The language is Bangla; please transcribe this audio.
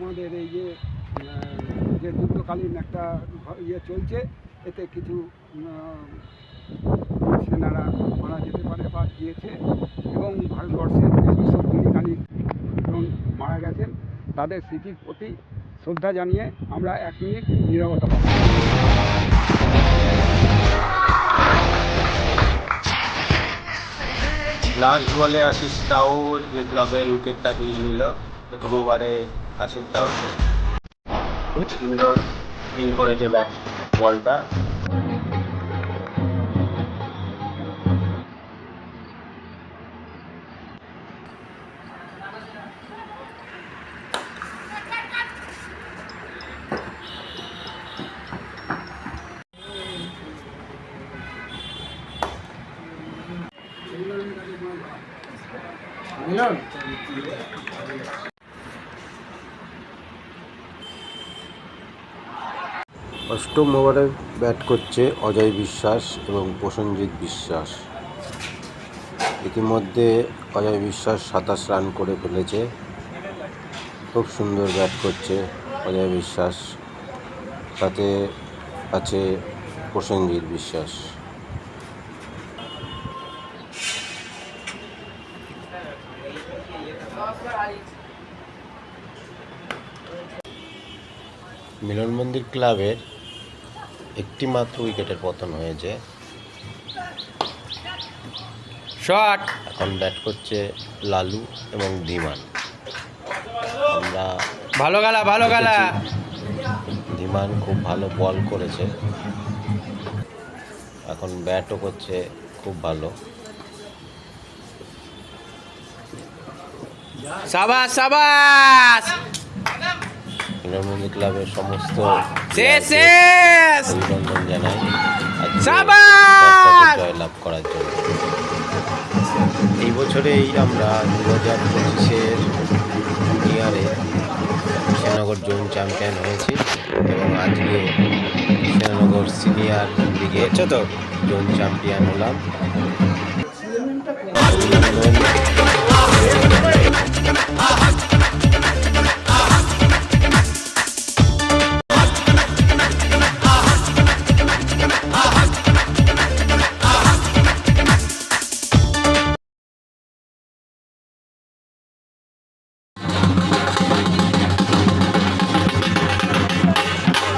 আমাদের এই যে যে যুদ্ধকালীন একটা ইয়ে চলছে, এতে কিছু সেনারা মারা যেতে পারে বা গিয়েছে, এবং ভারতবর্ষের যেসব গুলিকালীন মারা গেছেন তাদের স্মৃতির প্রতি শ্রদ্ধা জানিয়ে আমরা 1 মিনিট নীরবতা পাব। লাস্ট বলে আশিস তাও যে ক্লাবের উইকেটটা নিয়ে নিল প্রথমবারে। আশিস তাও সুন্দর ফিল করেছে ব্যাট বলটা। অষ্টম ওভারে ব্যাট করছে অজয় বিশ্বাস এবং প্রসেনজিৎ বিশ্বাস। ইতিমধ্যে অজয় বিশ্বাস 27 রান করে ফেলেছে। খুব সুন্দর ব্যাট করছে অজয় বিশ্বাস, সাথে আছে প্রসেনজিৎ বিশ্বাস। মিলন মন্দির ক্লাবের একটি মাত্র উইকেটের পতন হয়েছে। শট এখন ব্যাট করছে লালু এবং ধীমান। আমরা ভালো খেলা ধীমান খুব ভালো বল করেছে, এখন ব্যাটও করছে খুব ভালো। সাবাস সাবাস। মিলন মন্দির ক্লাবের সমস্ত অভিনন্দন জানাই জয়লাভ করার জন্য। এই বছরেই আমরা 2025-এর জুনিয়রে কৃষ্ণনগর জোন চ্যাম্পিয়ন হয়েছি এবং আজকে কৃষ্ণনগর সিনিয়র লিগে জোন চ্যাম্পিয়ন হলাম।